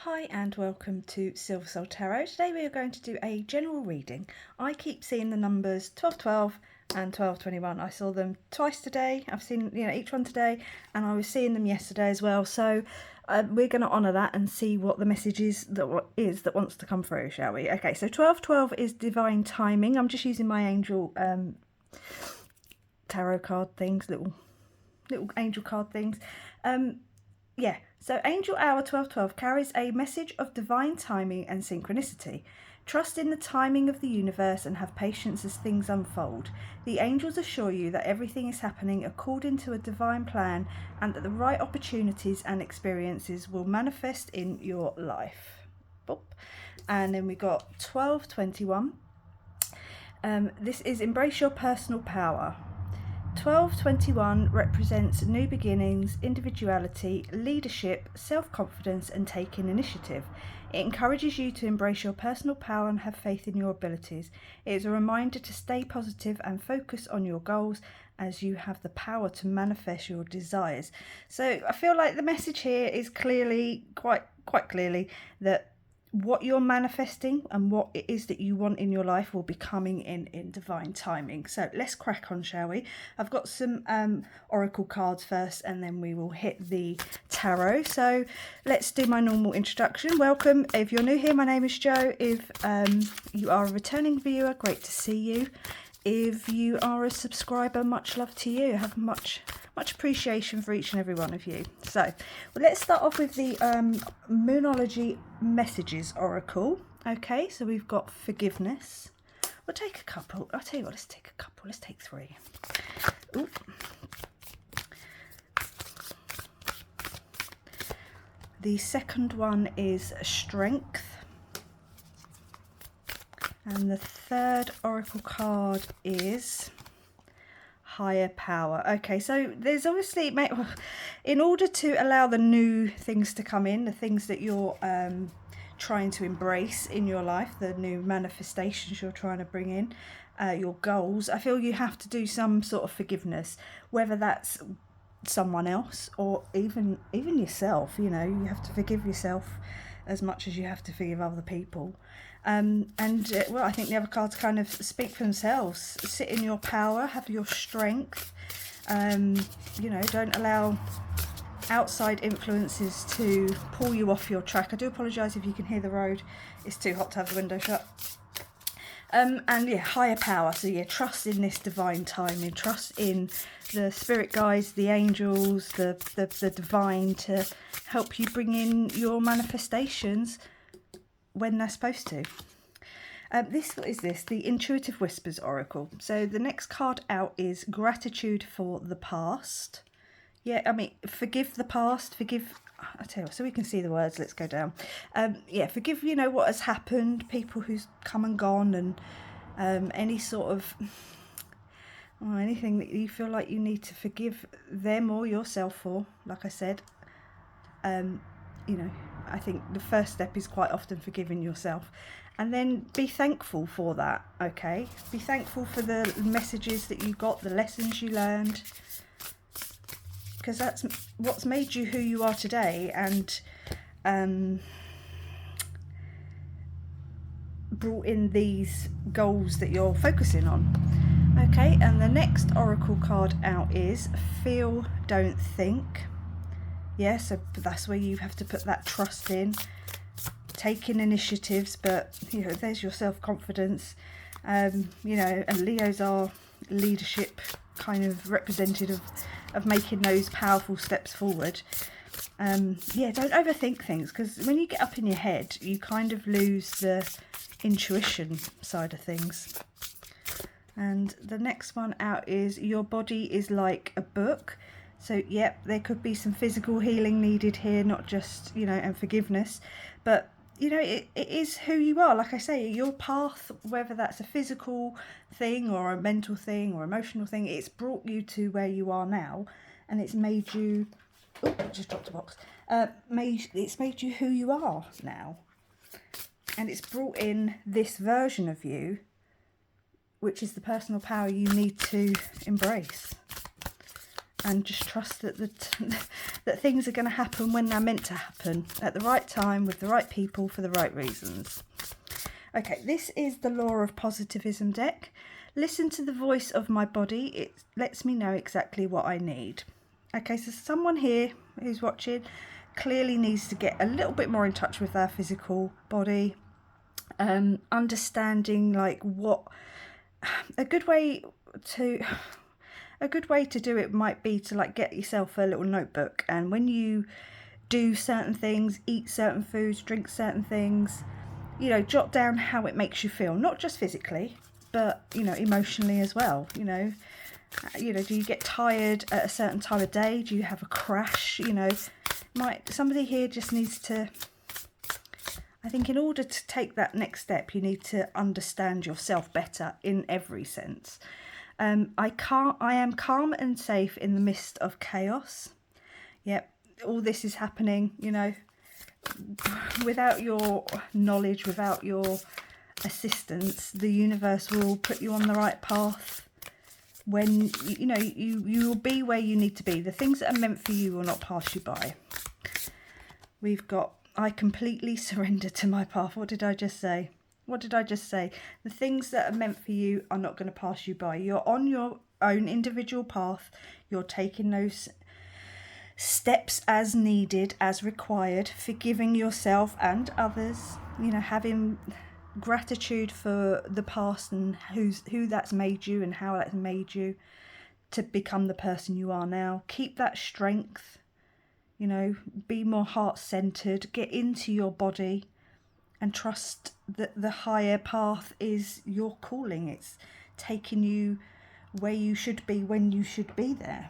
Hi and welcome to Silver Soul Tarot. Today we are going to do a general reading. I keep seeing the numbers 1212 and 1221. I saw them twice today. I've seen each one today, and I was seeing them yesterday as well. So we're going to honour that and see what the message is that wants to come through, shall we? Okay, so 1212 is divine timing. I'm just using my angel tarot card things, little angel card things. Yeah, so Angel Hour 1212 carries a message of divine timing and synchronicity. Trust in the timing of the universe and have patience as things unfold. The angels assure you that everything is happening according to a divine plan and that the right opportunities and experiences will manifest in your life. Boop. And then we got 1221. This is Embrace Your Personal Power. 1221 represents new beginnings, individuality, leadership, self-confidence and taking initiative. It encourages you to embrace your personal power and have faith in your abilities. It is a reminder to stay positive and focus on your goals as you have the power to manifest your desires. So I feel like the message here is clearly, quite clearly, that what you're manifesting and what it is that you want in your life will be coming in divine timing. So let's crack on, shall we? I've got some oracle cards first and then we will hit the tarot. So let's do my normal introduction. Welcome. If you're new here, my name is Jo. If you are a returning viewer, great to see you. If you are a subscriber, much love to you. I have much appreciation for each and every one of you. So well, let's start off with the Moonology Messages Oracle. Okay, so we've got forgiveness. We'll take a couple. I'll tell you what, let's take a couple. Let's take three. Ooh. The second one is strength. And the third oracle card is higher power. Okay, so there's obviously, in order to allow the new things to come in, the things that you're trying to embrace in your life, the new manifestations you're trying to bring in, your goals, I feel you have to do some sort of forgiveness, whether that's someone else or even yourself. You have to forgive yourself as much as you have to forgive other people. Well, I think the other cards kind of speak for themselves. Sit in your power, have your strength. Don't allow outside influences to pull you off your track. I do apologise if you can hear the road. It's too hot to have the window shut. And yeah, higher power. So yeah, trust in this divine timing. Trust in the spirit guides, the angels, the divine to help you bring in your manifestations when they're supposed to. The Intuitive Whispers Oracle. So the next card out is Gratitude for the Past. Yeah, I mean, forgive the past, forgive, I tell you what, so we can see the words, let's go down. Forgive, what has happened, people who's come and gone, and any sort of, anything that you feel like you need to forgive them or yourself for, like I said. I think the first step is quite often forgiving yourself, and then be thankful for that. Okay, be thankful for the messages that you got, the lessons you learned, because that's what's made you who you are today, and brought in these goals that you're focusing on. Okay, and the next oracle card out is Feel, Don't Think. Yeah, so that's where you have to put that trust in, taking initiatives, but there's your self-confidence. And Leos are leadership, kind of representative of making those powerful steps forward. Don't overthink things, because when you get up in your head, you kind of lose the intuition side of things. And the next one out is Your Body is Like a Book. So, yep, there could be some physical healing needed here, not just, and forgiveness. But, it is who you are. Like I say, your path, whether that's a physical thing or a mental thing or emotional thing, it's brought you to where you are now. And it's made you... Oh, I just dropped a box. It's made you who you are now. And it's brought in this version of you, which is the personal power you need to embrace. and just trust that that things are going to happen when they're meant to happen, at the right time, with the right people, for the right reasons. Okay, this is the Law of Positivism deck. Listen to the voice of my body. It lets me know exactly what I need. Okay, so someone here who's watching clearly needs to get a little bit more in touch with their physical body. Understanding like what a good way to do it might be to like get yourself a little notebook, and when you do certain things, eat certain foods, drink certain things, you know, jot down how it makes you feel, not just physically, but, you know, emotionally as well. You know, do you get tired at a certain time of day? Do you have a crash? You know, somebody here just needs to, I think in order to take that next step, you need to understand yourself better in every sense. I am calm and safe in the midst of chaos. Yep, all this is happening, you know, without your knowledge, without your assistance, the universe will put you on the right path. When you know you will be where you need to be. The things that are meant for you will not pass you by. We've got, I completely surrender to my path. What did I just say? The things that are meant for you are not going to pass you by. You're on your own individual path. You're taking those steps as needed, as required, forgiving yourself and others, you know, having gratitude for the past and who that's made you and how that's made you to become the person you are now. Keep that strength, you know, be more heart-centered, get into your body and trust that the higher path is your calling. It's taking you where you should be when you should be there.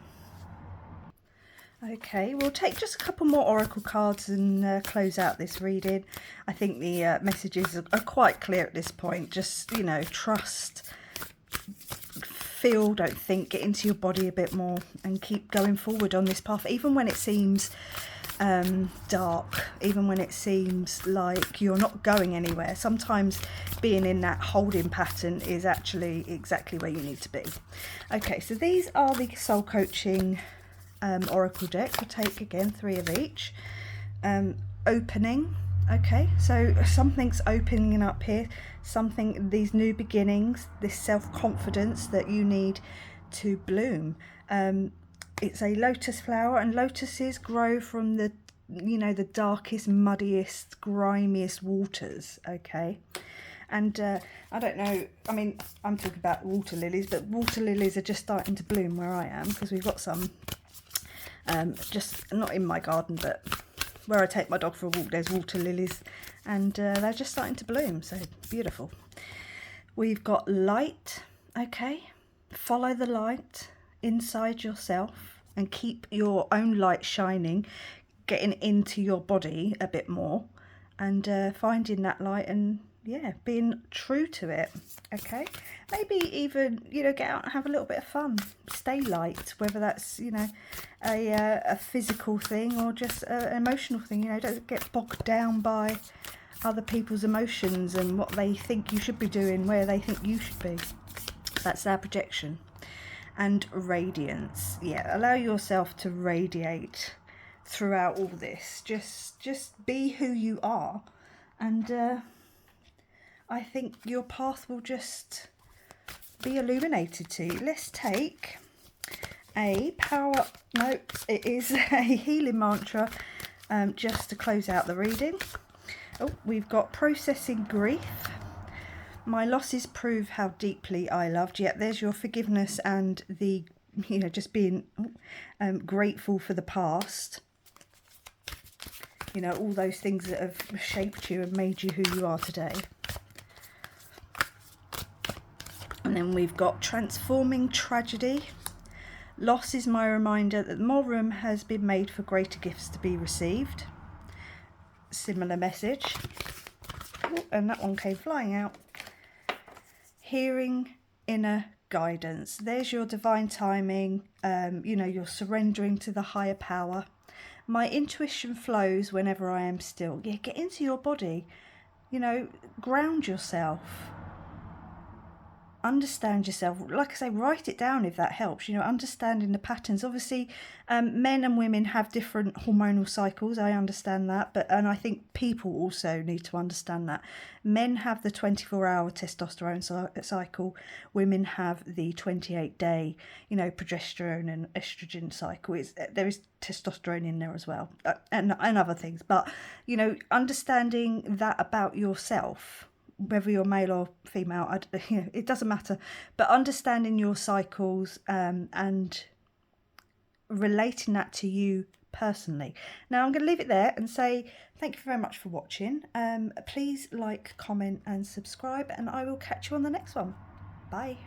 Okay, we'll take just a couple more oracle cards and close out this reading. I think the messages are quite clear at this point. Just, you know, trust, feel, don't think, get into your body a bit more and keep going forward on this path, even when it seems dark, even when it seems like you're not going anywhere. Sometimes being in that holding pattern is actually exactly where you need to be. Okay, so these are the soul coaching oracle deck. We'll take again 3 of each. Opening. Okay, so something's opening up here, these new beginnings, this self-confidence that you need to bloom. It's a lotus flower, and lotuses grow from the, you know, the darkest, muddiest, grimiest waters. Okay, and I don't know, I mean, I'm talking about water lilies, but water lilies are just starting to bloom where I am, because we've got some just not in my garden, but where I take my dog for a walk, there's water lilies, and they're just starting to bloom, so beautiful. We've got light. Okay, follow the light inside yourself and keep your own light shining, getting into your body a bit more, and finding that light and, yeah, being true to it. Okay, maybe even, you know, get out and have a little bit of fun, stay light, whether that's, you know, a physical thing or just an emotional thing. You know, don't get bogged down by other people's emotions and what they think you should be doing, where they think you should be. That's their projection. And radiance. Yeah, allow yourself to radiate throughout all this. Just be who you are, and I think your path will just be illuminated to you. Let's take a power, no, it is a healing mantra, just to close out the reading. Oh, we've got processing grief. My losses prove how deeply I loved. Yet there's your forgiveness and the, you know, just being grateful for the past. You know, all those things that have shaped you and made you who you are today. And then we've got transforming tragedy. Loss is my reminder that more room has been made for greater gifts to be received. Similar message. Ooh, and that one came flying out. Hearing inner guidance. There's your divine timing. You know, you're surrendering to the higher power. My intuition flows whenever I am still. Yeah, get into your body. You know, ground yourself. understand yourself. Like I say, write it down if that helps. Understanding the patterns. Obviously, men and women have different hormonal cycles. I understand that, and I think people also need to understand that. Men have the 24-hour testosterone cycle. Women have the 28-day, progesterone and estrogen cycle. There is testosterone in there as well, and other things. But understanding that about yourself, whether you're male or female, it doesn't matter. But understanding your cycles and relating that to you personally. Now I'm going to leave it there and say thank you very much for watching. Please like, comment and subscribe, and I will catch you on the next one. Bye.